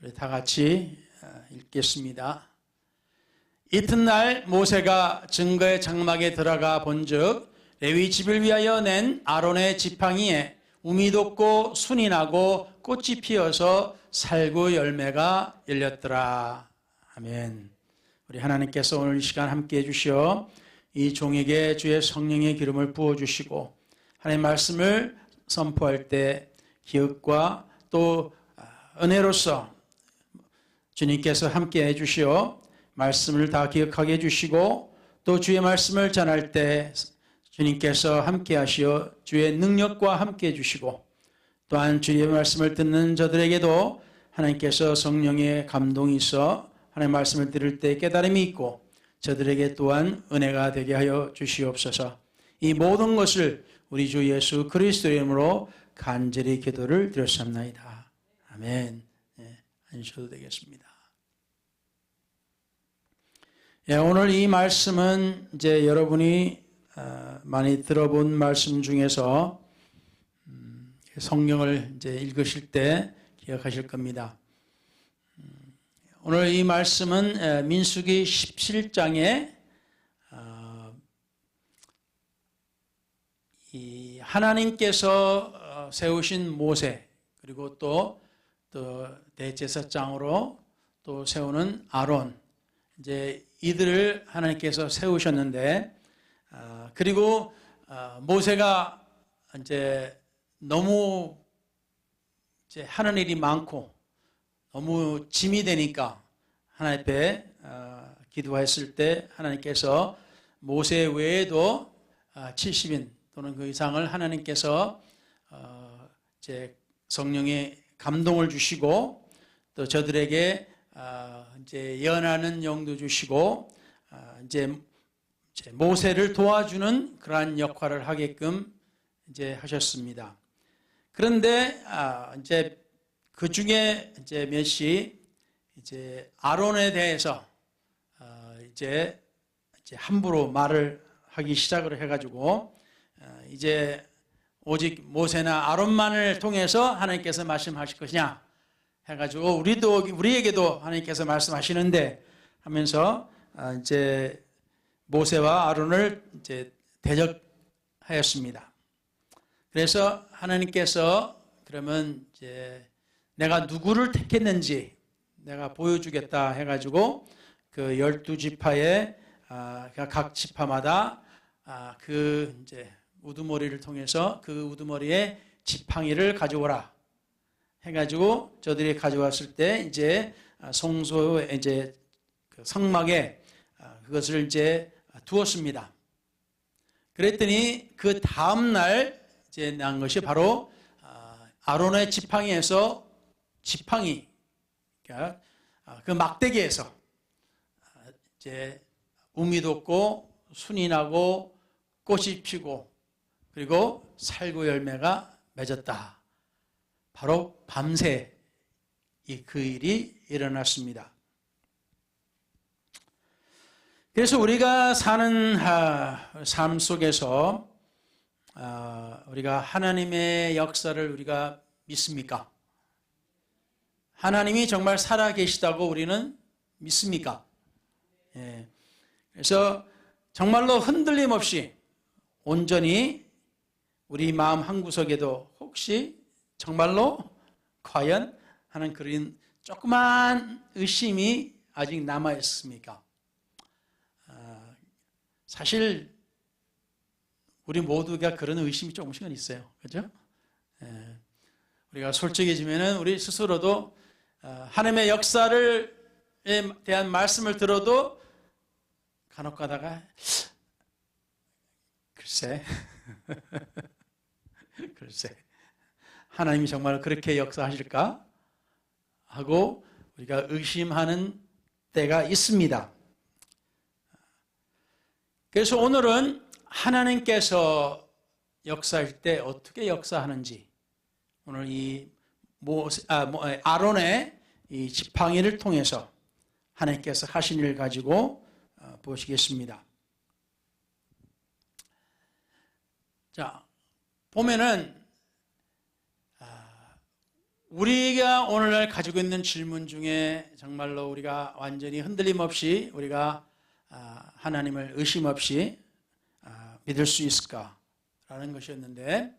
우리 다 같이 읽겠습니다. 이튿날 모세가 증거의 장막에 들어가 본즉 레위 집을 위하여 낸 아론의 지팡이에 우미 돋고 순이 나고 꽃이 피어서 살구 열매가 열렸더라. 아멘. 우리 하나님께서 오늘 이 시간 함께해 주시어 이 종에게 주의 성령의 기름을 부어주시고 하나님의 말씀을 선포할 때 기억과 또 은혜로서 주님께서 함께해 주시어 말씀을 다 기억하게 해주시고 또 주의 말씀을 전할 때 주님께서 함께 하시어 주의 능력과 함께 해주시고 또한 주의 말씀을 듣는 저들에게도 하나님께서 성령의 감동이 있어 하나님의 말씀을 들을 때 깨달음이 있고 저들에게 또한 은혜가 되게 하여 주시옵소서. 이 모든 것을 우리 주 예수 그리스도의 이름으로 간절히 기도를 드렸습니다. 아멘. 앉으셔도 되겠습니다. 오늘 이 말씀은 이제 여러분이 많이 들어본 말씀 중에서 성경을 이제 읽으실 때 기억하실 겁니다. 오늘 이 말씀은 민수기 17장에 이 하나님께서 세우신 모세 그리고 또 대제사장으로 또 세우는 아론 이제 이들을 하나님께서 세우셨는데 그리고 모세가 이제 너무 이제 하는 일이 많고 너무 짐이 되니까 하나님 앞에 기도했을 때 하나님께서 모세 외에도 70인 또는 그 이상을 하나님께서 이제 성령의 감동을 주시고 또 저들에게 이제 예언하는 영도 주시고 이제 모세를 도와주는 그러한 역할을 하게끔 이제 하셨습니다. 그런데 이제 그 중에 이제 몇이 이제 아론에 대해서 이제 함부로 말을 하기 시작을 해가지고 이제 오직 모세나 아론만을 통해서 하나님께서 말씀하실 것이냐 해가지고 우리에게도 하나님께서 말씀하시는데 하면서 이제 모세와 아론을 이제 대적하였습니다. 그래서 하나님께서 그러면 이제 내가 누구를 택했는지 내가 보여주겠다 해가지고 그 12지파의 각 지파마다 그 이제 우두머리를 통해서 그 우두머리에 지팡이를 가져오라 해가지고 저들이 가져왔을 때 이제 성소에 이제 그 성막에 그것을 이제 두었습니다. 그랬더니 그 다음 날 이제 난 것이 바로 아론의 지팡이에서 지팡이 그러니까 그 막대기에서 이제 우미 돋고 순이 나고 꽃이 피고 그리고 살구 열매가 맺었다. 바로 밤새 그 일이 일어났습니다. 그래서 우리가 사는 삶 속에서 우리가 하나님의 역사를 우리가 믿습니까? 하나님이 정말 살아계시다고 우리는 믿습니까? 그래서 정말로 흔들림 없이 온전히 우리 마음 한구석에도 혹시 정말로 과연 하는 그런 조그만 의심이 아직 남아있습니까? 사실 우리 모두가 그런 의심이 조금씩은 있어요. 그렇죠? 우리가 솔직해지면은 우리 스스로도 하나님의 역사를 대한 말씀을 들어도 간혹 가다가 글쎄 하나님이 정말 그렇게 역사하실까? 하고 우리가 의심하는 때가 있습니다. 그래서 오늘은 하나님께서 역사할 때 어떻게 역사하는지 오늘 이 아론의 이 지팡이를 통해서 하나님께서 하신 일을 가지고 보시겠습니다. 자, 보면은 우리가 오늘날 가지고 있는 질문 중에 정말로 우리가 완전히 흔들림 없이 우리가 하나님을 의심 없이 믿을 수 있을까라는 것이었는데,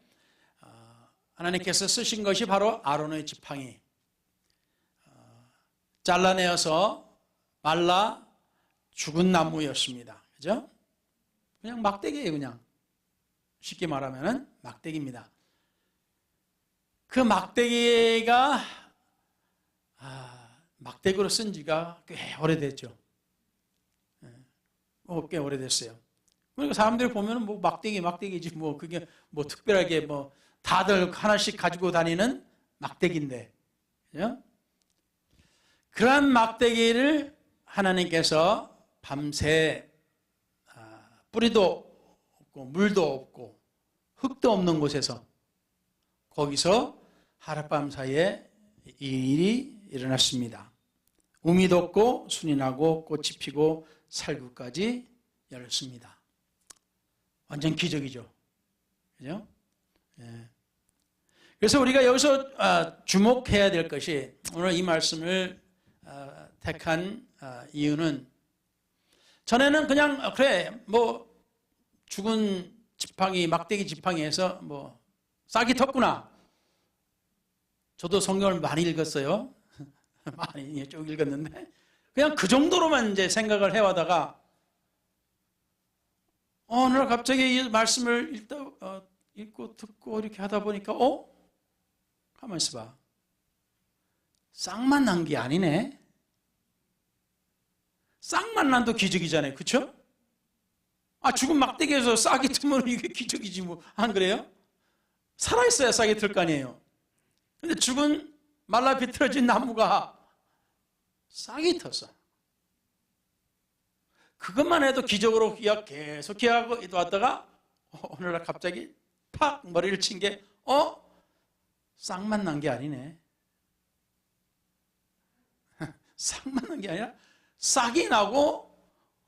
하나님께서 쓰신 것이 바로 아론의 지팡이, 잘라내어서 말라 죽은 나무였습니다. 그죠? 그냥 막대기예요. 그냥 쉽게 말하면 막대기입니다. 그 막대기가 막대기로 쓴 지가 꽤 오래됐죠. 꽤 오래됐어요. 그러니까 사람들이 보면은 뭐 막대기지 뭐 그게 뭐 특별하게 뭐 다들 하나씩 가지고 다니는 막대기인데, 그죠? 그런 막대기를 하나님께서 밤새 뿌리도 없고 물도 없고 흙도 없는 곳에서, 거기서 하룻밤 사이에 이 일이 일어났습니다. 우미 돋고 순이 나고 꽃이 피고 살구까지 열렸습니다. 완전 기적이죠. 그죠? 예. 그래서 우리가 여기서 주목해야 될 것이, 오늘 이 말씀을 택한 이유는, 전에는 그냥 그래 뭐 죽은 지팡이, 막대기 지팡이에서 뭐 싹이 텄구나. 저도 성경을 많이 읽었어요. 많이 쭉 읽었는데 그냥 그 정도로만 이제 생각을 해와다가 어느 날 갑자기 이 말씀을 읽고 듣고 이렇게 하다 보니까 가만히 있어봐. 싹만 난 게 아니네. 싹만 난도 기적이잖아요. 그렇죠? 죽은 막대기에서 싹이 트면 이게 기적이지 뭐. 안 그래요? 살아있어야 싹이 틀 거 아니에요. 근데 죽은 말라 비틀어진 나무가 싹이 텄어. 그것만 해도 기적으로 계속 기하고 왔다가 오늘날 갑자기 팍 머리를 친 게 싹만 난 게 아니네. 싹만 난 게 아니라 싹이 나고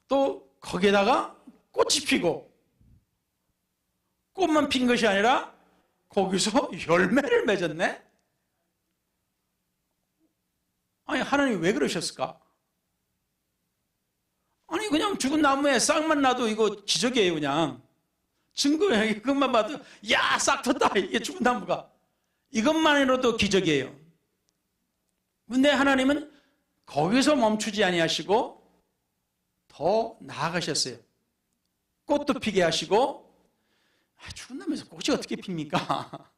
또 거기에다가 꽃이 피고, 꽃만 핀 것이 아니라 거기서 열매를 맺었네. 아니, 하나님 왜 그러셨을까? 아니, 그냥 죽은 나무에 싹만 나도 이거 기적이에요. 그냥 증거예요. 그것만 봐도 야, 싹 텄다. 이게 죽은 나무가. 이것만으로도 기적이에요. 근데 하나님은 거기서 멈추지 아니하시고 더 나아가셨어요. 꽃도 피게 하시고, 죽은 나무에서 꽃이 어떻게 핍니까?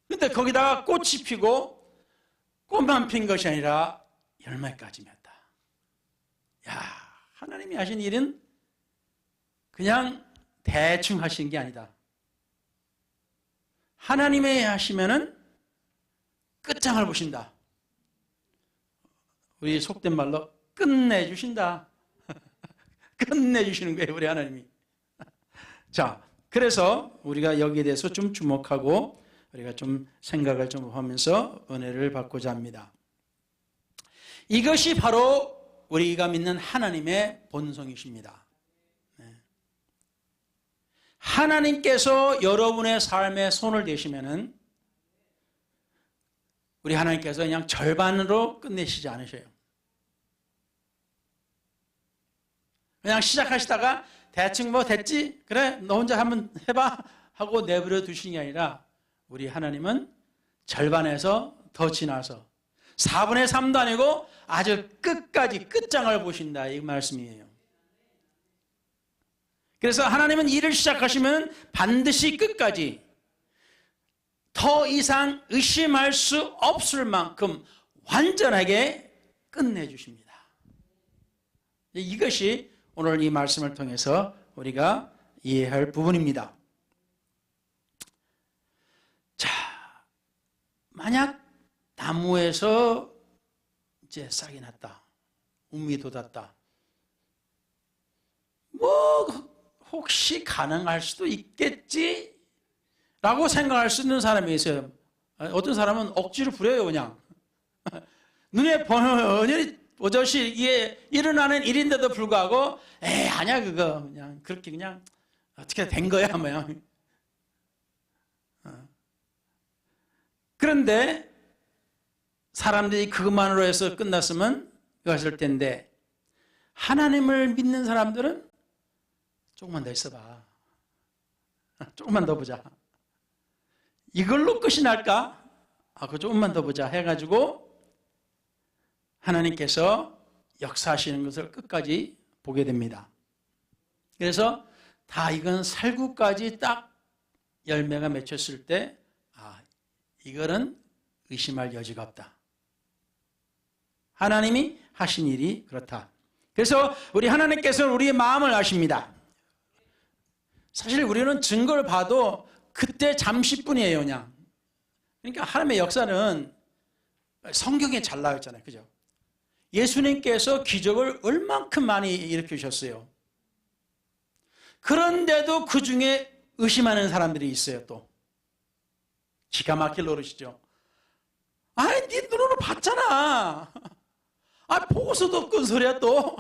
근데 거기다가 꽃이 피고 꽃만 핀 것이 아니라 열매까지 맺다. 야, 하나님이 하신 일은 그냥 대충 하신 게 아니다. 하나님이 하시면은 끝장을 보신다. 우리 속된 말로 끝내주신다. 끝내주시는 거예요, 우리 하나님이. 자, 그래서 우리가 여기에 대해서 좀 주목하고 우리가 좀 생각을 좀 하면서 은혜를 받고자 합니다. 이것이 바로 우리가 믿는 하나님의 본성이십니다. 하나님께서 여러분의 삶에 손을 대시면은 우리 하나님께서 그냥 절반으로 끝내시지 않으셔요. 그냥 시작하시다가 대충 뭐 됐지? 그래, 너 혼자 한번 해봐 하고 내버려 두시는 게 아니라 우리 하나님은 절반에서 더 지나서 4분의 3도 아니고 아주 끝까지 끝장을 보신다, 이 말씀이에요. 그래서 하나님은 일을 시작하시면 반드시 끝까지 더 이상 의심할 수 없을 만큼 완전하게 끝내주십니다. 이것이 오늘 이 말씀을 통해서 우리가 이해할 부분입니다. 자, 만약 나무에서 이제 싹이 났다, 우미 돋았다, 뭐 혹시 가능할 수도 있겠지 라고 생각할 수 있는 사람이 있어요. 어떤 사람은 억지로 부려요. 그냥 눈에 번연히 보듯이 이게 일어나는 일인데도 불구하고 아니야 그거 그냥 그렇게 그냥 어떻게 된 거야 뭐야. 그런데 사람들이 그것만으로 해서 끝났으면 그랬을 텐데, 하나님을 믿는 사람들은 조금만 더 있어봐. 조금만 더 보자. 이걸로 끝이 날까? 그거 조금만 더 보자 해가지고 하나님께서 역사하시는 것을 끝까지 보게 됩니다. 그래서 다 이건 살구까지 딱 열매가 맺혔을 때, 이거는 의심할 여지가 없다. 하나님이 하신 일이 그렇다. 그래서 우리 하나님께서는 우리의 마음을 아십니다. 사실 우리는 증거를 봐도 그때 잠시뿐이에요, 그냥. 그러니까 하나님의 역사는 성경에 잘 나와 있잖아요. 그죠? 예수님께서 기적을 얼만큼 많이 일으키셨어요. 그런데도 그 중에 의심하는 사람들이 있어요, 또. 기가 막힐 노릇이죠. 네 눈으로 봤잖아. 보고서도 없건 소리야, 또.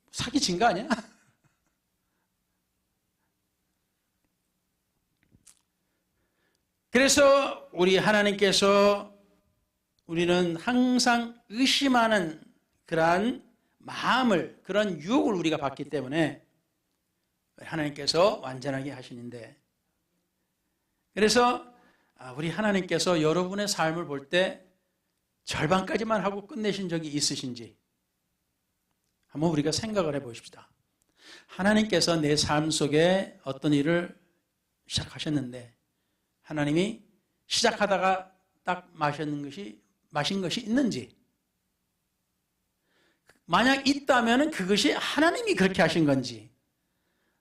사기친 거 아니야? 그래서 우리 하나님께서 우리는 항상 의심하는 그러한 마음을, 그런 유혹을 우리가 받기 때문에 하나님께서 완전하게 하시는데, 그래서 우리 하나님께서 여러분의 삶을 볼 때 절반까지만 하고 끝내신 적이 있으신지 한번 우리가 생각을 해보십시다. 하나님께서 내 삶 속에 어떤 일을 시작하셨는데 하나님이 시작하다가 딱 마신 것이 있는지, 만약 있다면 그것이 하나님이 그렇게 하신 건지,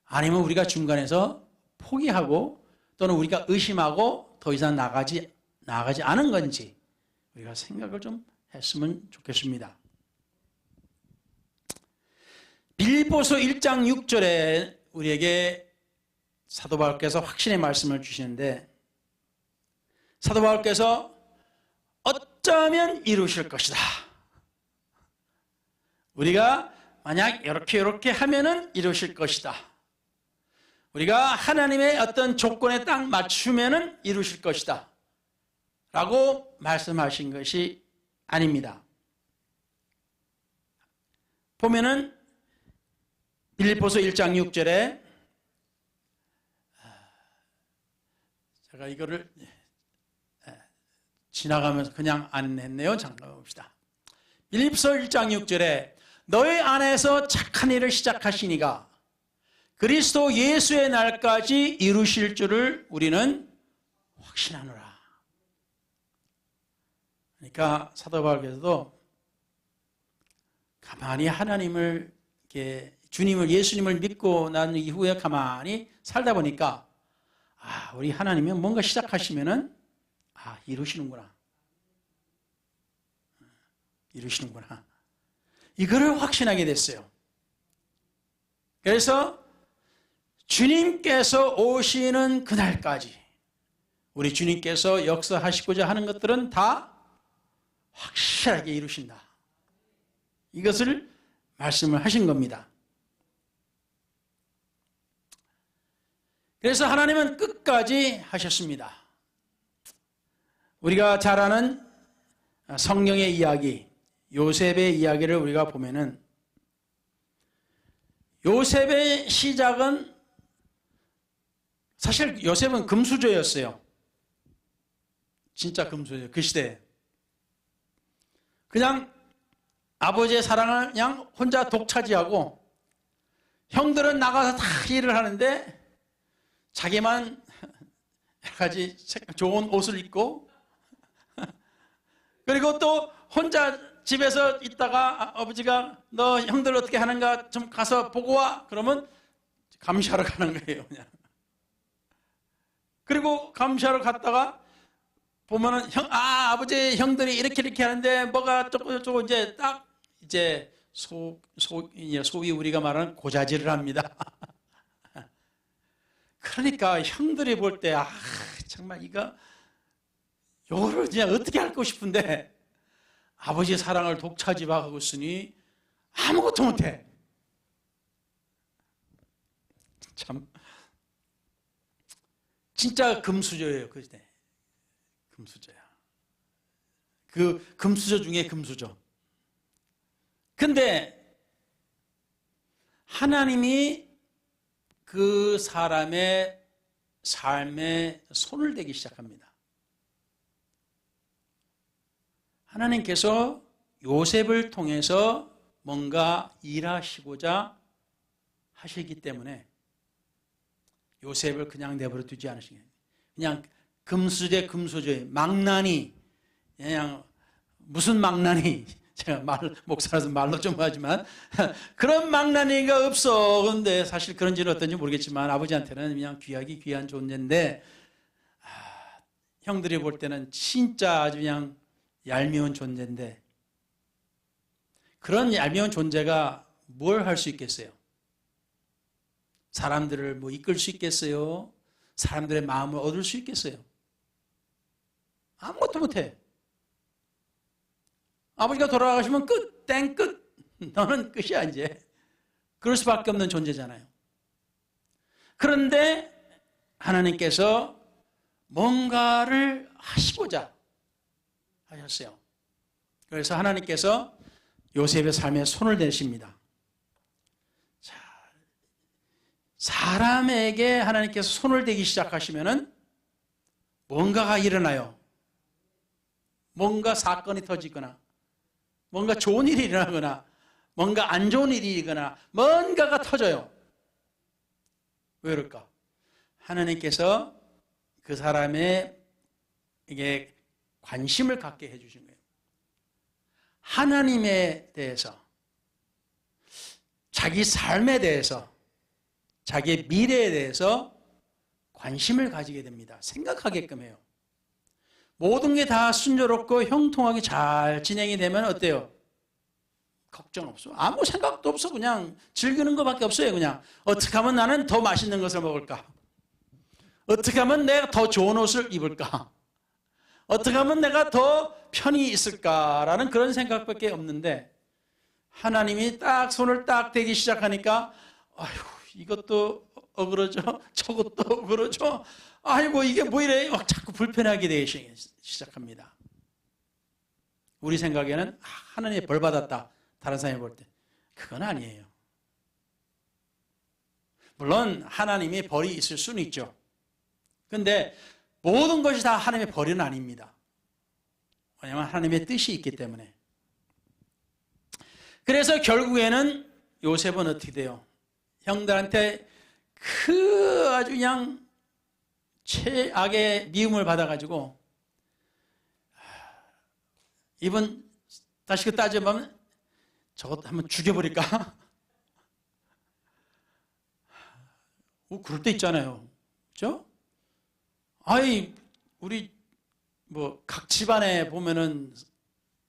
아니면 우리가 중간에서 포기하고 또는 우리가 의심하고 더 이상 나가지 않은 건지 우리가 생각을 좀 했으면 좋겠습니다. 빌립보서 1장 6절에 우리에게 사도 바울께서 확신의 말씀을 주시는데, 사도 바울께서 어쩌면 이루실 것이다. 우리가 만약 이렇게 하면은 이루실 것이다. 우리가 하나님의 어떤 조건에 딱 맞추면은 이루실 것이다. 라고 말씀하신 것이 아닙니다. 보면은 빌립보서 1장 6절에 제가 이거를 지나가면서 그냥 안 했네요. 잠깐 봅시다. 빌립보서 1장 6절에 너희 안에서 착한 일을 시작하시니가 그리스도 예수의 날까지 이루실 줄을 우리는 확신하노라. 그러니까 사도 바울께서도 가만히 하나님을 이렇게 예수님을 믿고 난 이후에 가만히 살다 보니까 우리 하나님은 뭔가 시작하시면은 이루시는구나. 이거를 확신하게 됐어요. 그래서 주님께서 오시는 그날까지 우리 주님께서 역사하시고자 하는 것들은 다 확실하게 이루신다. 이것을 말씀을 하신 겁니다. 그래서 하나님은 끝까지 하셨습니다. 우리가 잘 아는 성경의 이야기, 요셉의 이야기를 우리가 보면은 요셉의 시작은 사실 요셉은 금수저였어요. 진짜 금수저, 그 시대에. 그냥 아버지의 사랑을 그냥 혼자 독차지하고 형들은 나가서 다 일을 하는데 자기만 여러 가지 좋은 옷을 입고 그리고 또 혼자 집에서 있다가 아버지가 너 형들 어떻게 하는가 좀 가서 보고 와. 그러면 감시하러 가는 거예요. 그냥. 그리고 감시하러 갔다가 보면은 아버지 형들이 이렇게 하는데 뭐가 조금 이제 소위 우리가 말하는 고자질을 합니다. 그러니까 형들이 볼 때 정말 요거를 그냥 어떻게 할고 싶은데 아버지의 사랑을 독차지하고 있으니 아무것도 못해. 참 진짜 금수저예요. 그때 금수저야. 그 금수저 중에 금수저. 근데 하나님이 그 사람의 삶에 손을 대기 시작합니다. 하나님께서 요셉을 통해서 뭔가 일하시고자 하시기 때문에 요셉을 그냥 내버려 두지 않으시겠어요. 그냥 금수저 금수저의 망나니, 그냥 무슨 망나니, 제가 목사라서 말로 좀 하지만 그런 망나니가 없어. 그런데 사실 그런지는 어떤지 모르겠지만 아버지한테는 그냥 귀한 존재인데 형들이 볼 때는 진짜 아주 그냥 얄미운 존재인데, 그런 얄미운 존재가 뭘 할 수 있겠어요? 사람들을 뭐 이끌 수 있겠어요? 사람들의 마음을 얻을 수 있겠어요? 아무것도 못해. 아버지가 돌아가시면 끝, 땡, 끝. 너는 끝이야 이제. 그럴 수밖에 없는 존재잖아요. 그런데 하나님께서 뭔가를 하시고자 하셨어요. 그래서 하나님께서 요셉의 삶에 손을 대십니다. 자, 사람에게 하나님께서 손을 대기 시작하시면은 뭔가가 일어나요. 뭔가 사건이 터지거나, 뭔가 좋은 일이 일어나거나, 뭔가 안 좋은 일이 일어나거나, 뭔가가 터져요. 왜 그럴까? 하나님께서 그 사람에게 관심을 갖게 해주신 거예요. 하나님에 대해서, 자기 삶에 대해서, 자기의 미래에 대해서 관심을 가지게 됩니다. 생각하게끔 해요. 모든 게 다 순조롭고 형통하게 잘 진행이 되면 어때요? 걱정 없어. 아무 생각도 없어. 그냥 즐기는 것밖에 없어요. 그냥 어떻게 하면 나는 더 맛있는 것을 먹을까? 어떻게 하면 내가 더 좋은 옷을 입을까? 어떻게 하면 내가 더 편히 있을까라는 그런 생각밖에 없는데, 하나님이 딱 손을 딱 대기 시작하니까 아이고 이것도 어그러져, 저것도 어그러져, 아이고 이게 뭐 이래, 막 자꾸 불편하게 되기 시작합니다. 우리 생각에는 하나님의 벌 받았다, 다른 사람이 볼 때. 그건 아니에요. 물론 하나님의 벌이 있을 수는 있죠. 근데 모든 것이 다 하나님의 벌은 아닙니다. 왜냐하면 하나님의 뜻이 있기 때문에. 그래서 결국에는 요셉은 어떻게 돼요? 형들한테 그 아주 그냥 최악의 미움을 받아가지고, 이번 다시 그 따져보면 저것도 한번 죽여버릴까? 그럴 때 있잖아요. 그렇죠? 아이, 우리 뭐 각 집안에 보면은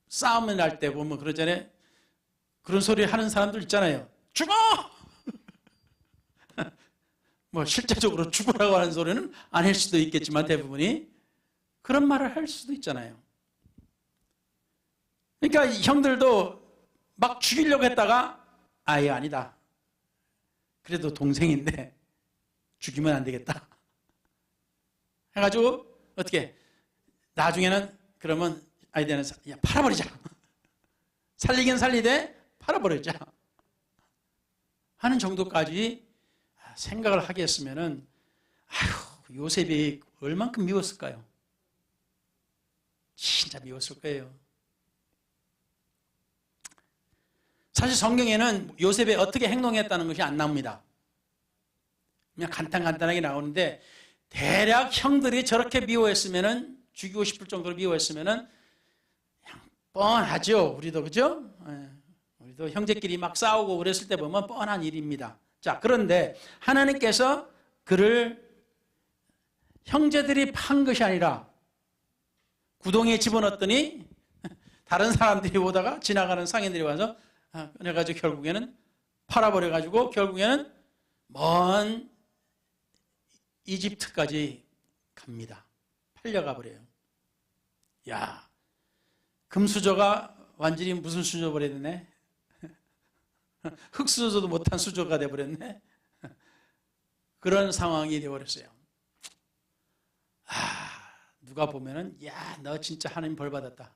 싸움을 날 때 보면 그러잖아요. 그런 소리 하는 사람들 있잖아요. 죽어! 뭐 실제적으로 죽으라고 하는 소리는 아닐 수도 있겠지만 대부분이 그런 말을 할 수도 있잖아요. 그러니까 형들도 막 죽이려고 했다가 아예 아니다. 그래도 동생인데 죽이면 안 되겠다. 해가지고 어떻게 나중에는 그러면 아이들은 야 팔아버리자. 살리긴 살리되 팔아버리자 하는 정도까지 생각을 하게 했으면은 아휴 요셉이 얼만큼 미웠을까요? 진짜 미웠을 거예요. 사실 성경에는 요셉이 어떻게 행동했다는 것이 안 나옵니다. 그냥 간단하게 나오는데, 대략 형들이 저렇게 미워했으면은, 죽이고 싶을 정도로 미워했으면은 그냥 뻔하죠. 우리도 그죠? 우리도 형제끼리 막 싸우고 그랬을 때 보면 뻔한 일입니다. 자, 그런데 하나님께서 그를 형제들이 판 것이 아니라 구덩이에 집어넣었더니 다른 사람들이 오다가 지나가는 상인들이 와서 꺼내가지고 결국에는 팔아버려가지고 결국에는 먼 이집트까지 갑니다. 팔려가 버려요. 야, 금수저가 완전히 무슨 수저 버렸네? 흙수저도 못한 수저가 돼버렸네? 그런 상황이 되어버렸어요. 누가 보면은 야, 너 진짜 하나님 벌 받았다.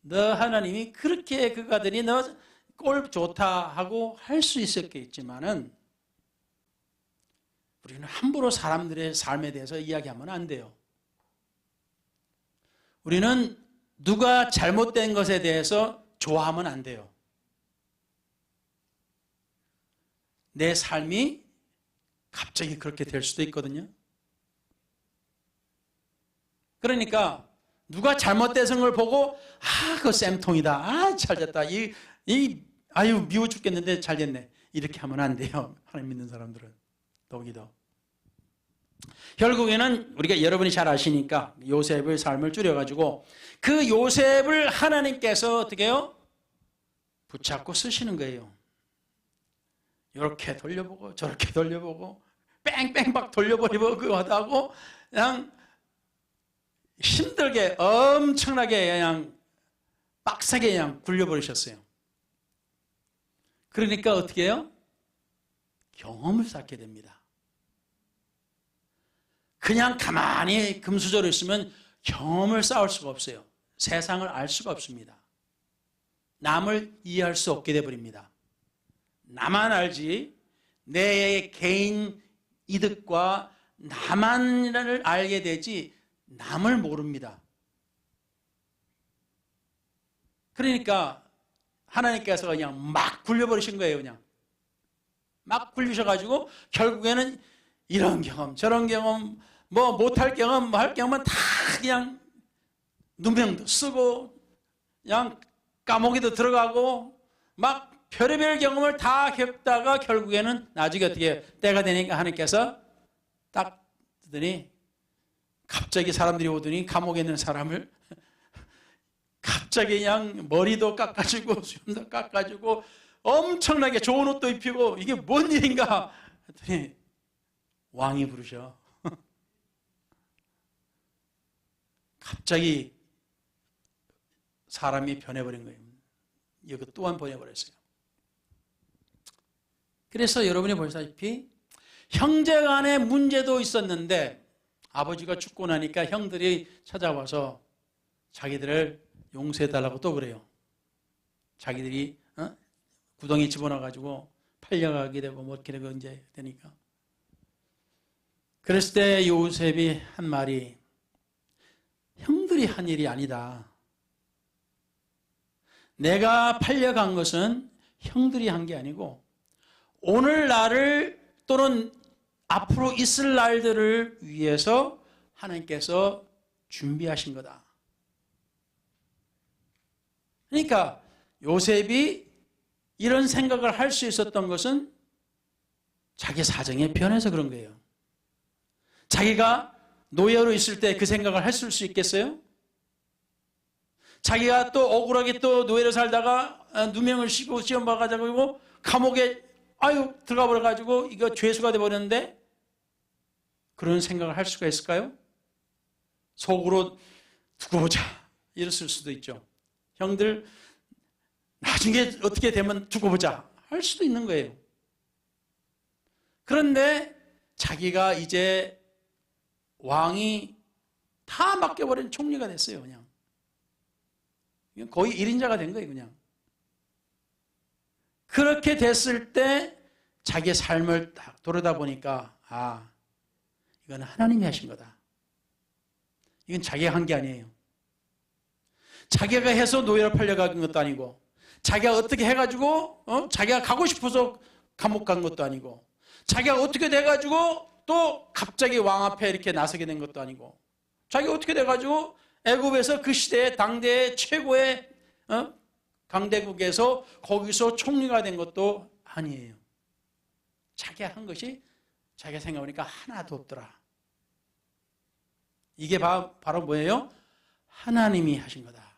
너 하나님이 그렇게 그가 되니 너 꼴 좋다 하고 할 수 있었겠지만은 우리는 함부로 사람들의 삶에 대해서 이야기하면 안 돼요. 우리는 누가 잘못된 것에 대해서 좋아하면 안 돼요. 내 삶이 갑자기 그렇게 될 수도 있거든요. 그러니까 누가 잘못된 걸 보고 그거 쌤통이다. 잘 됐다. 아유 미워 죽겠는데 잘 됐네. 이렇게 하면 안 돼요. 하나님 믿는 사람들은. 더욱이더. 결국에는 우리가 여러분이 잘 아시니까 요셉의 삶을 줄여가지고 그 요셉을 하나님께서 어떻게 해요? 붙잡고 쓰시는 거예요. 이렇게 돌려보고 저렇게 돌려보고 뺑뺑 막 돌려버리고 그거 하다고 그냥 힘들게 엄청나게 그냥 빡세게 그냥 굴려버리셨어요. 그러니까 어떻게 해요? 경험을 쌓게 됩니다. 그냥 가만히 금수저로 있으면 경험을 쌓을 수가 없어요. 세상을 알 수가 없습니다. 남을 이해할 수 없게 되어버립니다. 나만 알지 내 개인 이득과 나만을 알게 되지 남을 모릅니다. 그러니까 하나님께서 그냥 막 굴려버리신 거예요. 그냥 막 굴리셔가지고 결국에는 이런 경험 저런 경험 뭐 못할 경험 뭐 할 경험은 다 그냥 누명도 쓰고 그냥 감옥에도 들어가고 막 별의별 경험을 다 겪다가 결국에는 나중에 어떻게 때가 되니까 하나님께서 딱 뜨더니 갑자기 사람들이 오더니 감옥에 있는 사람을 갑자기 그냥 머리도 깎아주고 수염도 깎아주고 엄청나게 좋은 옷도 입히고 이게 뭔 일인가 했더니 왕이 부르셔. 갑자기 사람이 변해버린 거예요. 이거 또한 변해버렸어요. 그래서 여러분이 보시다시피 형제 간의 문제도 있었는데 아버지가 죽고 나니까 형들이 찾아와서 자기들을 용서해달라고 또 그래요. 자기들이 구덩이 집어넣어가지고 팔려가게 되고 뭐 이렇게 되고 이제 되니까. 그랬을 때 요셉이 한 말이 형들이 한 일이 아니다. 내가 팔려간 것은 형들이 한 게 아니고 오늘 날을 또는 앞으로 있을 날들을 위해서 하나님께서 준비하신 거다. 그러니까 요셉이 이런 생각을 할 수 있었던 것은 자기 사정에 변해서 그런 거예요. 자기가 노예로 있을 때 그 생각을 했을 수 있겠어요? 자기가 또 억울하게 또 노예로 살다가 누명을 씌고 시험 봐가지고 감옥에 들어가 버려가지고 이거 죄수가 돼버렸는데 그런 생각을 할 수가 있을까요? 속으로 두고 보자 이랬을 수도 있죠. 형들 나중에 어떻게 되면 두고 보자 할 수도 있는 거예요. 그런데 자기가 이제 왕이 다 맡겨버린 총리가 됐어요. 그냥 거의 1인자가 된 거예요. 그냥 그렇게 됐을 때 자기의 삶을 딱 돌아다 보니까 이건 하나님이 하신 거다. 이건 자기가 한 게 아니에요. 자기가 해서 노예로 팔려간 것도 아니고 자기가 어떻게 해가지고 자기가 가고 싶어서 감옥 간 것도 아니고 자기가 어떻게 돼가지고 또 갑자기 왕 앞에 이렇게 나서게 된 것도 아니고 자기가 어떻게 돼가지고 애굽에서 그 시대의 당대의 최고의 강대국에서 거기서 총리가 된 것도 아니에요. 자기가 한 것이 자기가 생각해보니까 하나도 없더라. 이게 바로 뭐예요? 하나님이 하신 거다.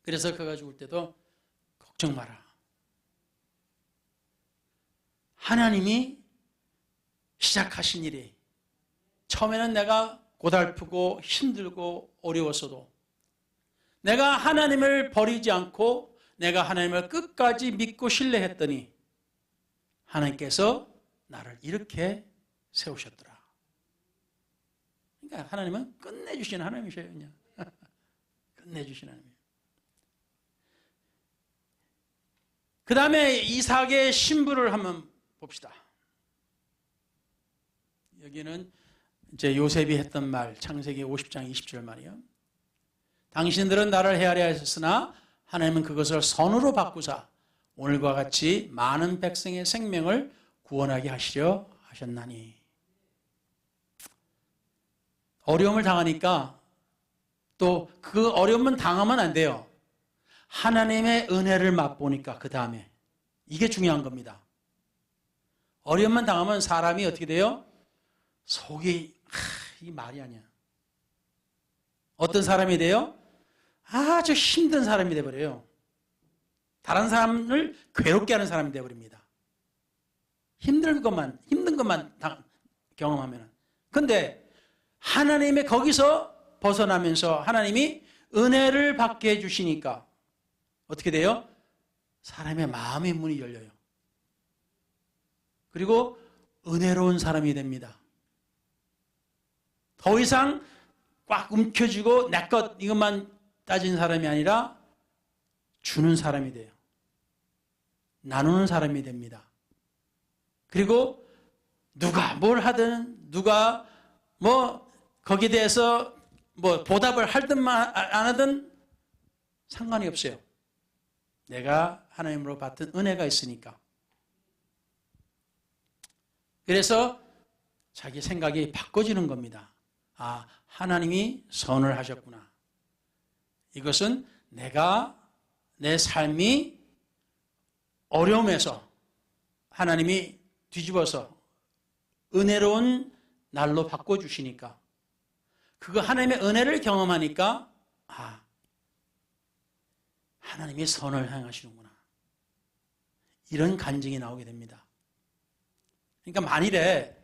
그래서 그가 죽을 때도 걱정 마라. 하나님이 시작하신 일이 처음에는 내가 고달프고 힘들고 어려웠어도 내가 하나님을 버리지 않고 내가 하나님을 끝까지 믿고 신뢰했더니 하나님께서 나를 이렇게 세우셨더라. 그러니까 하나님은 끝내주시는 하나님이셔요. 그냥. 끝내주시는 하나님. 그 다음에 이삭의 신부를 한번 봅시다. 여기는 이제 요셉이 했던 말, 창세기 50장 20절 말이요. 당신들은 나를 헤아려 하셨으나 하나님은 그것을 선으로 바꾸사 오늘과 같이 많은 백성의 생명을 구원하게 하시려 하셨나니. 어려움을 당하니까 또 그 어려움은 당하면 안 돼요. 하나님의 은혜를 맛보니까 그 다음에 이게 중요한 겁니다. 어려움만 당하면 사람이 어떻게 돼요? 속이 이 말이 아니야. 어떤 사람이 돼요? 아주 힘든 사람이 돼버려요. 다른 사람을 괴롭게 하는 사람이 돼버립니다. 힘든 것만 경험하면. 근데 하나님의 거기서 벗어나면서 하나님이 은혜를 받게 해주시니까 어떻게 돼요? 사람의 마음의 문이 열려요. 그리고 은혜로운 사람이 됩니다. 더 이상 꽉 움켜쥐고 내 것 이것만 따진 사람이 아니라 주는 사람이 돼요. 나누는 사람이 됩니다. 그리고 누가 뭘 하든 누가 뭐 거기에 대해서 뭐 보답을 하든 안 하든 상관이 없어요. 내가 하나님으로 받은 은혜가 있으니까. 그래서 자기 생각이 바꿔지는 겁니다. 아, 하나님이 선을 하셨구나. 이것은 내가 내 삶이 어려움에서 하나님이 뒤집어서 은혜로운 날로 바꿔주시니까 그거 하나님의 은혜를 경험하니까 아, 하나님이 선을 행하시는구나. 이런 간증이 나오게 됩니다. 그러니까 만일에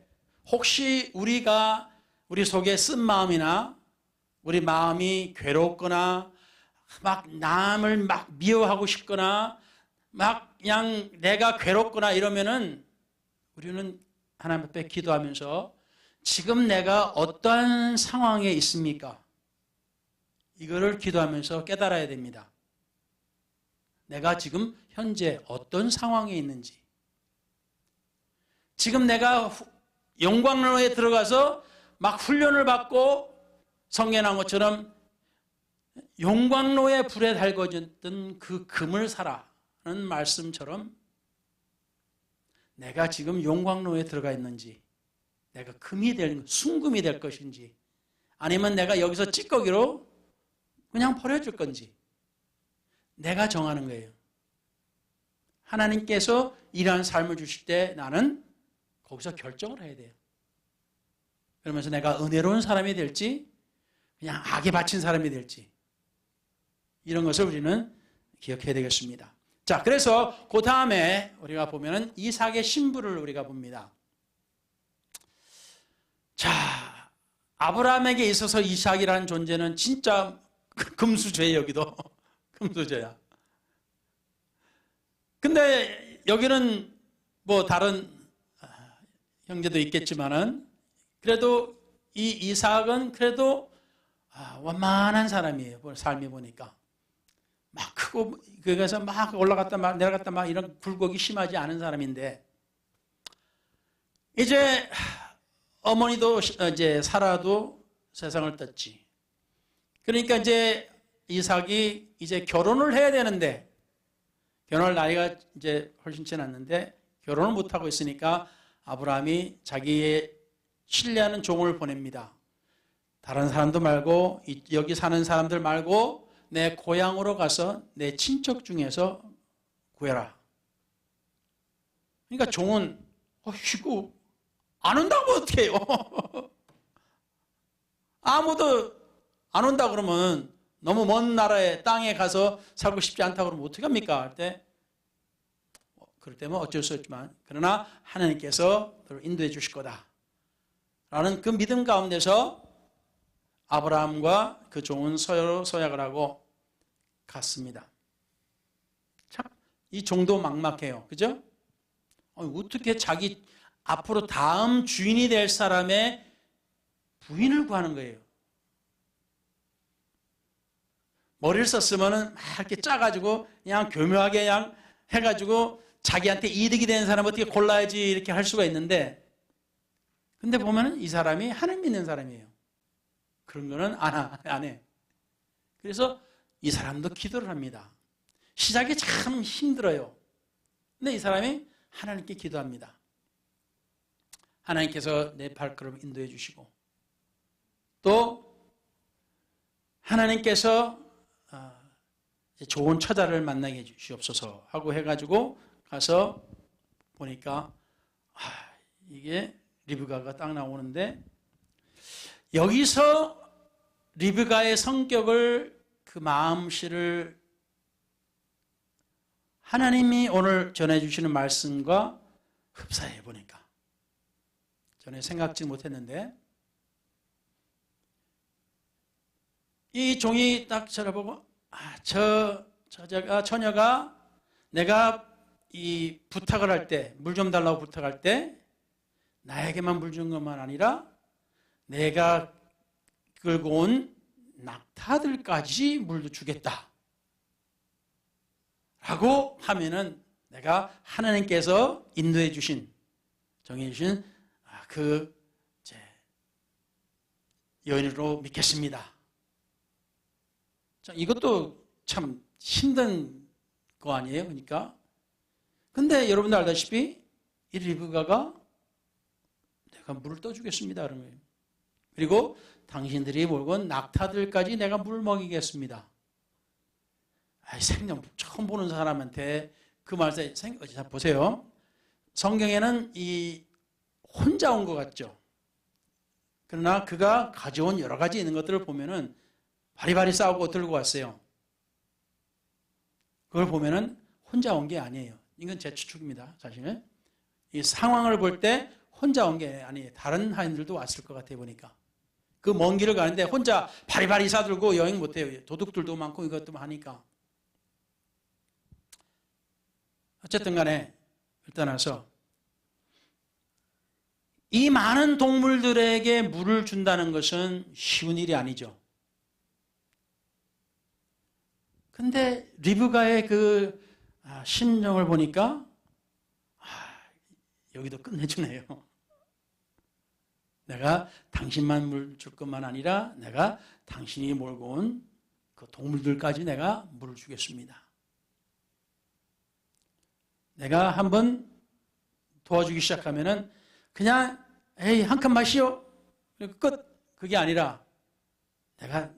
혹시 우리가 우리 속에 쓴 마음이나 우리 마음이 괴롭거나 막 남을 막 미워하고 싶거나 막 그냥 내가 괴롭거나 이러면은 우리는 하나님 앞에 기도하면서 지금 내가 어떠한 상황에 있습니까? 이거를 기도하면서 깨달아야 됩니다. 내가 지금 현재 어떤 상황에 있는지. 지금 내가 영광로에 들어가서 막 훈련을 받고 성경에 나온 것처럼 용광로에 불에 달궈졌던 그 금을 사라는 말씀처럼 내가 지금 용광로에 들어가 있는지, 내가 순금이 될 것인지, 아니면 내가 여기서 찌꺼기로 그냥 버려줄 건지 내가 정하는 거예요. 하나님께서 이러한 삶을 주실 때 나는 거기서 결정을 해야 돼요. 그러면서 내가 은혜로운 사람이 될지 그냥 악에 바친 사람이 될지 이런 것을 우리는 기억해야 되겠습니다. 자, 그래서 그 다음에 우리가 보면은 이삭의 신부를 우리가 봅니다. 자, 아브라함에게 있어서 이삭이라는 존재는 진짜 금수저예요. 여기도 금수저야. 근데 여기는 뭐 다른 형제도 있겠지만은 그래도 이 이삭은 그래도 완만한 사람이에요. 삶이 보니까 막 크고 그래서 막 올라갔다 막 내려갔다 막 이런 굴곡이 심하지 않은 사람인데 이제 어머니도 이제 사라도 세상을 떴지. 그러니까 이제 이삭이 이제 결혼을 해야 되는데 결혼할 나이가 이제 훨씬 지났는데 결혼을 못 하고 있으니까 아브라함이 자기의 신뢰하는 종을 보냅니다. 다른 사람도 말고 여기 사는 사람들 말고 내 고향으로 가서 내 친척 중에서 구해라. 그러니까 종은 이거 안 온다고 어떻게 해요? 아무도 안 온다 그러면 너무 먼 나라의 땅에 가서 살고 싶지 않다 그러면 어떻게 합니까? 할 때 그럴 때면 어쩔 수 없지만 그러나 하나님께서 너를 인도해 주실 거다 라는 그 믿음 가운데서 아브라함과 그 종은 서로 서약을 하고 갔습니다. 참, 이 종도 막막해요. 그죠? 어떻게 자기 앞으로 다음 주인이 될 사람의 부인을 구하는 거예요. 머리를 썼으면은 막 이렇게 짜가지고 그냥 교묘하게 그냥 해가지고 자기한테 이득이 되는 사람 어떻게 골라야지 이렇게 할 수가 있는데, 근데 보면은 이 사람이 하나님 믿는 사람이에요. 그런 거는 안 해. 그래서 이 사람도 기도를 합니다. 시작이 참 힘들어요. 근데 이 사람이 하나님께 기도합니다. 하나님께서 내 발걸음 인도해 주시고, 또 하나님께서 좋은 처자를 만나게 해주시옵소서 하고 해가지고 가서 보니까 이게 리브가가 딱 나오는데, 여기서 리브가의 성격을, 그 마음씨를 하나님이 오늘 전해주시는 말씀과 흡사해 보니까 전에 생각지 못했는데, 이 종이 딱 쳐다보고 처녀가 내가 이 부탁을 할 때, 물 좀 달라고 부탁할 때 나에게만 물 준 것만 아니라 내가 끌고 온 낙타들까지 물도 주겠다 라고 하면은 내가 하나님께서 인도해 주신, 정해 주신 그 여인으로 믿겠습니다. 이것도 참 힘든 거 아니에요? 그러니까. 근데 여러분들 알다시피 이 리브가가 내가 물을 떠주겠습니다 그런 거예요. 그리고 당신들이 몰고 온 낙타들까지 내가 물 먹이겠습니다. 생전 처음 보는 사람한테 그 말을 보세요. 성경에는 이 혼자 온 것 같죠. 그러나 그가 가져온 여러 가지 있는 것들을 보면은 바리바리 싸우고 들고 왔어요. 그걸 보면은 혼자 온 게 아니에요. 이건 제 추측입니다. 사실은 이 상황을 볼 때 혼자 온 게 아니에요. 다른 하인들도 왔을 것 같아요. 보니까 그 먼 길을 가는데 혼자 바리바리 싸들고 여행 못해요. 도둑들도 많고 이것도 하니까. 어쨌든 간에 떠나서 이 많은 동물들에게 물을 준다는 것은 쉬운 일이 아니죠. 근데 리브가의 그 심정을 보니까 여기도 끝내주네요. 내가 당신만 물 줄 것만 아니라 내가 당신이 몰고 온 그 동물들까지 내가 물을 주겠습니다. 내가 한번 도와주기 시작하면은 그냥 에이 한 칸 마시오 끝, 그게 아니라 내가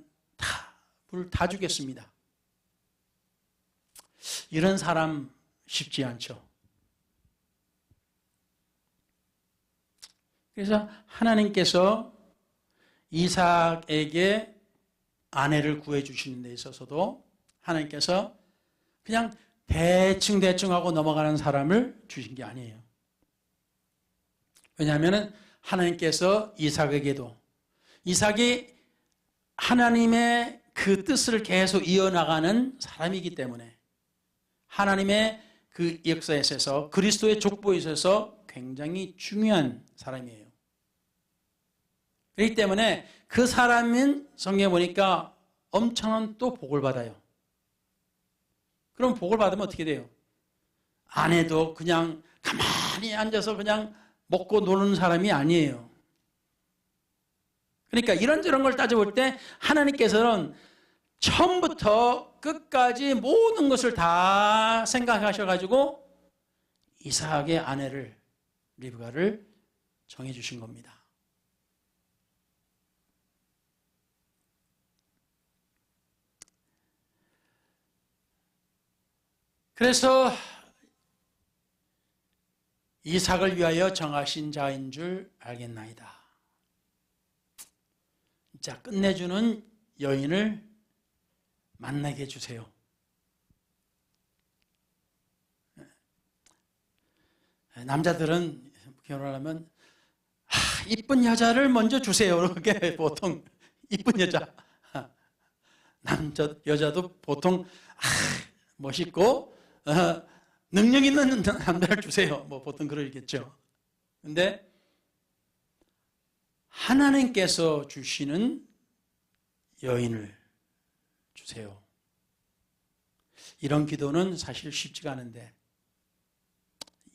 물을 다 주겠습니다. 이런 사람 쉽지 않죠. 그래서 하나님께서 이삭에게 아내를 구해주시는 데 있어서도 하나님께서 그냥 대충 하고 넘어가는 사람을 주신 게 아니에요. 왜냐하면 하나님께서 이삭에게도, 이삭이 하나님의 그 뜻을 계속 이어나가는 사람이기 때문에 하나님의 그 역사에 있어서, 그리스도의 족보에 있어서 굉장히 중요한 사람이에요. 그렇기 때문에 그 사람은 성경에 보니까 엄청난 또 복을 받아요. 그럼 복을 받으면 어떻게 돼요? 아내도 그냥 가만히 앉아서 그냥 먹고 노는 사람이 아니에요. 그러니까 이런저런 걸 따져볼 때 하나님께서는 처음부터 끝까지 모든 것을 다 생각하셔가지고 이삭의 아내를, 리브가를 정해주신 겁니다. 그래서 이삭을 위하여 정하신 자인 줄 알겠나이다. 자, 끝내주는 여인을 만나게 해주세요. 남자들은 결혼하면 이쁜 여자를 먼저 주세요. 이렇게 보통 이쁜 여자. 여자도 보통 멋있고 능력 있는 남자를 주세요. 뭐 보통 그러겠죠. 근데 하나님께서 주시는 여인을 주세요. 이런 기도는 사실 쉽지가 않은데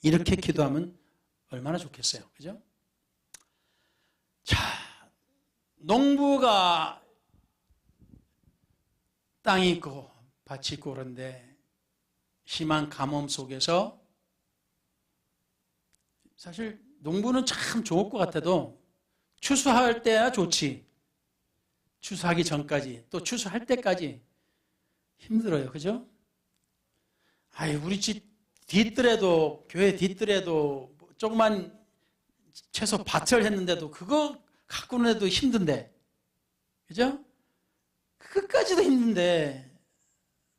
이렇게 기도하면 얼마나 좋겠어요. 그죠? 자, 농부가 땅이 있고 밭이 있고 그런데 심한 가뭄 속에서 사실 농부는 참 좋을 것 같아도 추수할 때야 좋지. 추수하기 전까지 또 추수할 때까지 힘들어요. 그죠? 아이, 우리 집 뒷뜰에도 교회 뒷뜰에도 조그만 채소 밭을 했는데도 그거 가꾸는 애도 힘든데, 그죠? 그것까지도 힘든데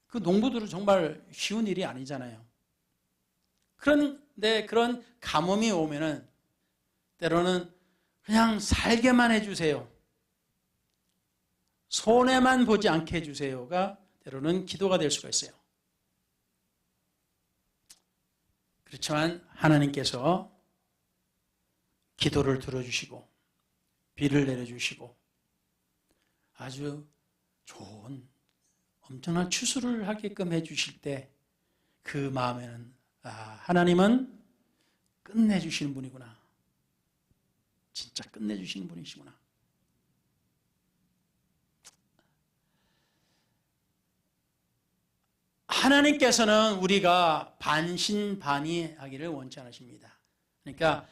그 농부들은 정말 쉬운 일이 아니잖아요. 그런데 그런 가뭄이 오면은 때로는 그냥 살게만 해주세요. 손해만 보지 않게 해주세요가 때로는 기도가 될 수가 있어요. 그렇지만 하나님께서 기도를 들어주시고 비를 내려주시고 아주 좋은 엄청난 추수를 하게끔 해주실 때 그 마음에는 하나님은 끝내주시는 분이구나. 진짜 끝내주시는 분이시구나. 하나님께서는 우리가 반신반의하기를 원치 않으십니다. 그러니까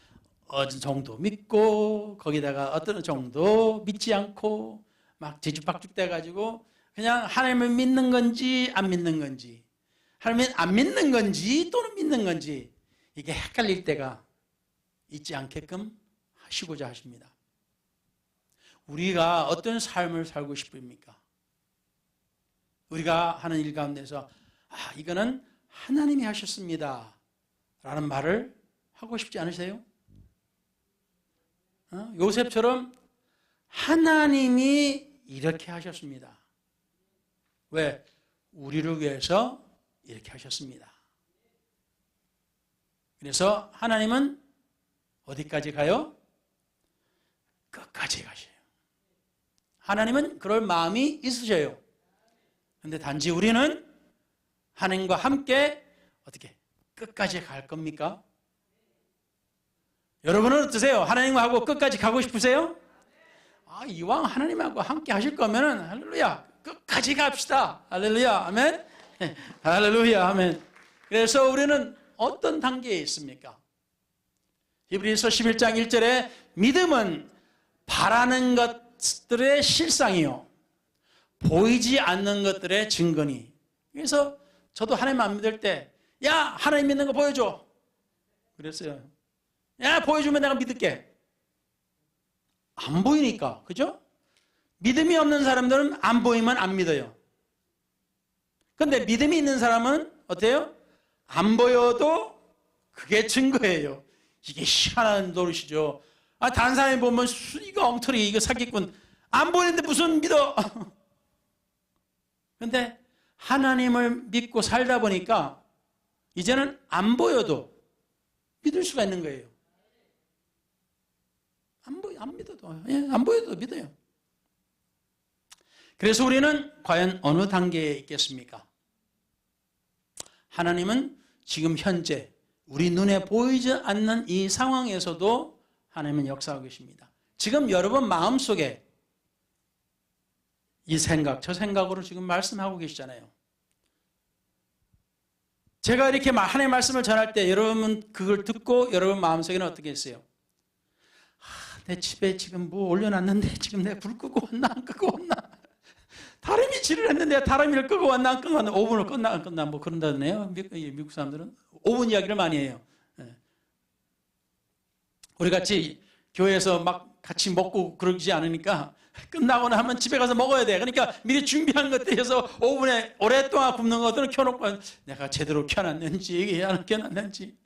어느 정도 믿고 거기다가 어떤 정도 믿지 않고 막 뒤죽박죽 돼가지고 그냥 하나님을 믿는 건지 안 믿는 건지, 하나님을 안 믿는 건지 또는 믿는 건지 이게 헷갈릴 때가 있지 않게끔 하시고자 하십니다. 우리가 어떤 삶을 살고 싶습니까? 우리가 하는 일 가운데서 이거는 하나님이 하셨습니다 라는 말을 하고 싶지 않으세요? 요셉처럼 하나님이 이렇게 하셨습니다. 왜? 우리를 위해서 이렇게 하셨습니다. 그래서 하나님은 어디까지 가요? 끝까지 가셔요. 하나님은 그럴 마음이 있으셔요. 그런데 단지 우리는 하나님과 함께 어떻게 끝까지 갈 겁니까? 여러분은 어떠세요? 하나님하고 끝까지 가고 싶으세요? 이왕 하나님하고 함께 하실 거면은 할렐루야 끝까지 갑시다. 할렐루야 아멘. 할렐루야 아멘. 그래서 우리는 어떤 단계에 있습니까? 히브리서 11장 1절에 믿음은 바라는 것들의 실상이요 보이지 않는 것들의 증거니. 그래서 저도 하나님 안 믿을 때 야 하나님 믿는 거 보여줘 그랬어요. 야 보여주면 내가 믿을게. 안 보이니까. 그죠? 믿음이 없는 사람들은 안 보이면 안 믿어요. 그런데 믿음이 있는 사람은 어때요? 안 보여도 그게 증거예요. 이게 희한한 노릇이죠. 다른 사람이 보면 이거 엉터리 이거 사기꾼 안 보이는데 무슨 믿어. 그런데 하나님을 믿고 살다 보니까 이제는 안 보여도 믿을 수가 있는 거예요. 안 믿어도, 안 보여도 믿어요. 그래서 우리는 과연 어느 단계에 있겠습니까? 하나님은 지금 현재 우리 눈에 보이지 않는 이 상황에서도 하나님은 역사하고 계십니다. 지금 여러분 마음속에 이 생각, 저 생각으로 지금 말씀하고 계시잖아요. 제가 이렇게 하나님의 말씀을 전할 때 여러분 그걸 듣고 여러분 마음속에는 어떻게 했어요? 내 집에 지금 뭐 올려놨는데 지금 내가 불 끄고 왔나 안 끄고 왔나? 다름이 질을 했는데 다름이를 끄고 왔나 안 끄고 왔나? 오븐을 껐나 안 껐나 뭐 그런다네요. 미국 사람들은 오븐 이야기를 많이 해요. 우리 같이 교회에서 막 같이 먹고 그러지 않으니까 끝나고 나면 집에 가서 먹어야 돼. 그러니까 미리 준비한 것들에서 오븐에 오랫동안 굽는 것들은 켜놓고 내가 제대로 켜놨는지 안 켜놨는지.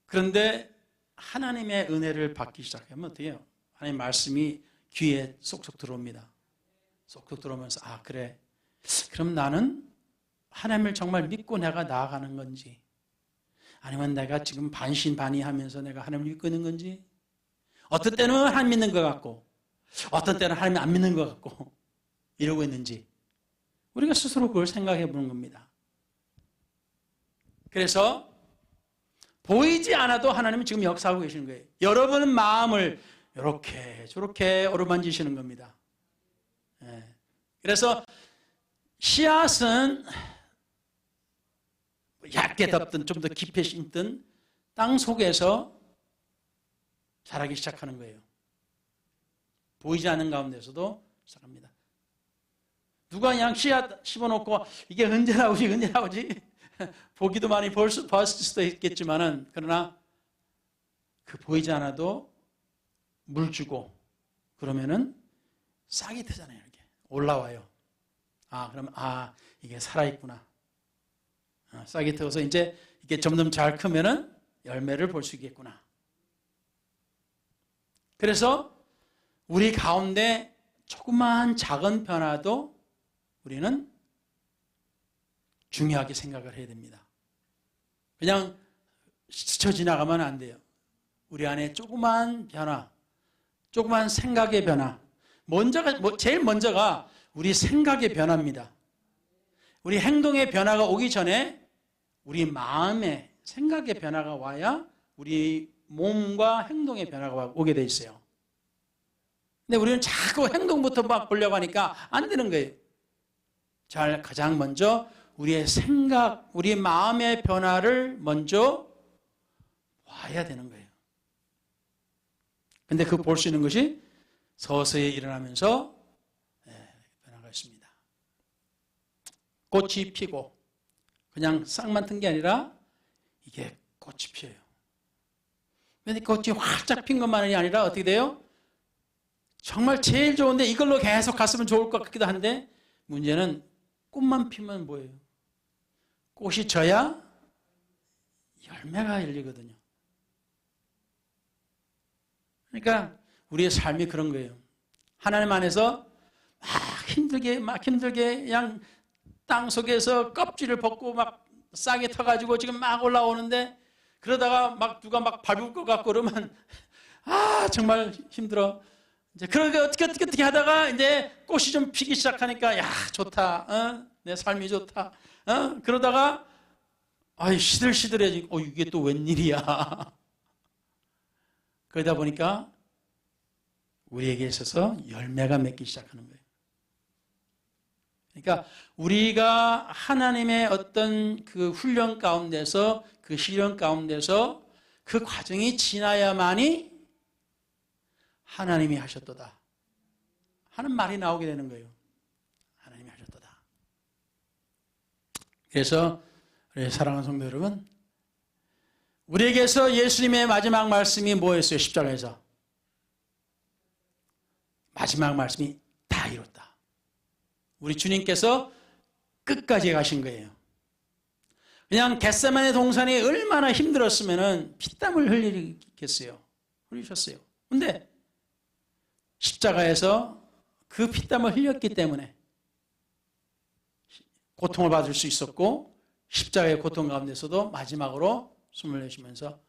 그런데 하나님의 은혜를 받기 시작하면 어때요? 하나님의 말씀이 귀에 쏙쏙 들어옵니다. 쏙쏙 들어오면서 그래. 그럼 나는 하나님을 정말 믿고 내가 나아가는 건지 아니면 내가 지금 반신반의하면서 내가 하나님을 믿고 있는 건지, 어떤 때는 하나님 믿는 것 같고 어떤 때는 하나님 안 믿는 것 같고 이러고 있는지 우리가 스스로 그걸 생각해 보는 겁니다. 그래서 보이지 않아도 하나님은 지금 역사하고 계시는 거예요. 여러분 마음을 이렇게 저렇게 어루만지시는 겁니다. 그래서 씨앗은 얇게 덮든 좀 더 깊이 심든 땅 속에서 자라기 시작하는 거예요. 보이지 않는 가운데서도 시작합니다. 누가 그냥 씨앗 심어놓고 이게 언제 나오지 언제 나오지 보기도 많이 봤을 수도 있겠지만은, 그러나 그 보이지 않아도 물 주고 그러면은 싹이 트잖아요. 이렇게 올라와요. 그러면 이게 살아있구나. 싹이 트어서 이제 이게 점점 잘 크면은 열매를 볼 수 있겠구나. 그래서 우리 가운데 조그마한 작은 변화도 우리는 중요하게 생각을 해야 됩니다. 그냥 스쳐 지나가면 안 돼요. 우리 안에 조그마한 변화, 조그마한 생각의 변화. 제일 먼저가 우리 생각의 변화입니다. 우리 행동의 변화가 오기 전에 우리 마음의 생각의 변화가 와야 우리 몸과 행동의 변화가 오게 돼 있어요. 근데 우리는 자꾸 행동부터 막 보려고 하니까 안 되는 거예요. 가장 먼저 우리의 생각, 우리 마음의 변화를 먼저 봐야 되는 거예요. 근데 그 볼 수 있는 것이 서서히 일어나면서 변화가 있습니다. 꽃이 피고 그냥 싹만 튼 게 아니라 이게 꽃이 피어요. 근데 꽃이 활짝 핀 것만이 아니라 어떻게 돼요? 정말 제일 좋은데 이걸로 계속 갔으면 좋을 것 같기도 한데, 문제는 꽃만 피면 뭐예요? 꽃이 져야 열매가 열리거든요. 그러니까 우리의 삶이 그런 거예요. 하나님 안에서 막 힘들게 그냥 땅 속에서 껍질을 벗고 막 싹이 터가지고 지금 막 올라오는데, 그러다가 막 누가 막 밟을 것 같고 그러면 정말 힘들어. 이제 그러게 어떻게 하다가 이제 꽃이 좀 피기 시작하니까 좋다. 내 삶이 좋다. 그러다가 시들시들해지고 이게 또 웬일이야. 그러다 보니까 우리에게 있어서 열매가 맺기 시작하는 거예요. 그러니까 우리가 하나님의 어떤 그 훈련 가운데서, 그 시련 가운데서 그 과정이 지나야만이 하나님이 하셨도다 하는 말이 나오게 되는 거예요. 하나님이 하셨도다. 그래서 우리 사랑하는 성도 여러분, 우리에게서 예수님의 마지막 말씀이 뭐였어요? 십자가에서 마지막 말씀이 다 이뤘다. 우리 주님께서 끝까지 가신 거예요. 그냥 겟세마네 동산이 얼마나 힘들었으면 피땀을 흘리겠어요. 흘리셨어요. 근데 십자가에서 그 피땀을 흘렸기 때문에 고통을 받을 수 있었고, 십자가의 고통 가운데서도 마지막으로 숨을 내쉬면서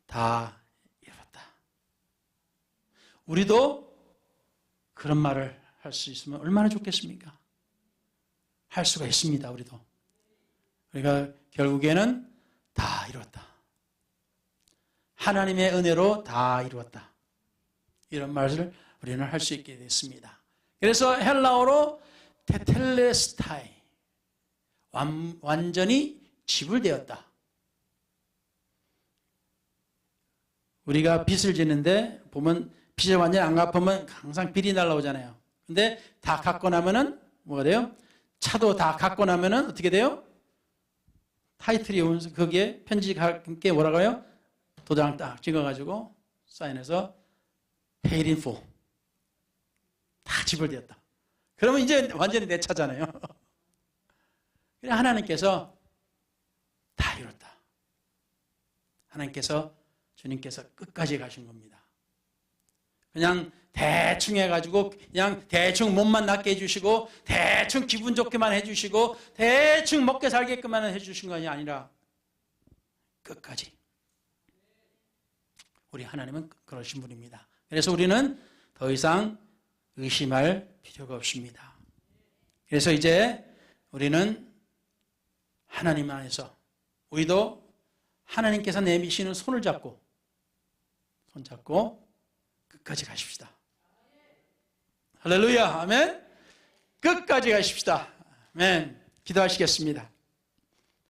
다 이뤘다. 우리도 그런 말을 할 수 있으면 얼마나 좋겠습니까? 할 수가 있습니다. 우리가 결국에는 다 이뤘다. 하나님의 은혜로 다 이루었다. 이런 말을 우리는 할 수 있게 됐습니다. 그래서 헬라어로 테텔레스타이, 완전히 지불되었다. 우리가 빚을 지는데 보면 빚을 완전히 안 갚으면 항상 빌이 날라오잖아요. 근데 다 갚고 나면은 뭐가 돼요? 차도 다 갚고 나면은 어떻게 돼요? 타이틀이 오면서 거기에 편지가 함께 뭐라고 해요? 도장 딱 찍어가지고 사인해서 paid in full. 다 지불되었다. 그러면 이제 완전히 내 차잖아요. 그래 하나님께서 다 이뤘다. 하나님께서, 주님께서 끝까지 가신 겁니다. 그냥 대충 해가지고 그냥 대충 몸만 낫게 해주시고 대충 기분 좋게만 해주시고 대충 먹게 살게끔만 해주신 것이 아니라 끝까지. 우리 하나님은 그러신 분입니다. 그래서 우리는 더 이상 의심할 필요가 없습니다. 그래서 이제 우리는 하나님 안에서 우리도 하나님께서 내미시는 손을 잡고 손잡고 끝까지 가십시다. 할렐루야. 아멘. 끝까지 가십시다. 아멘. 기도하시겠습니다.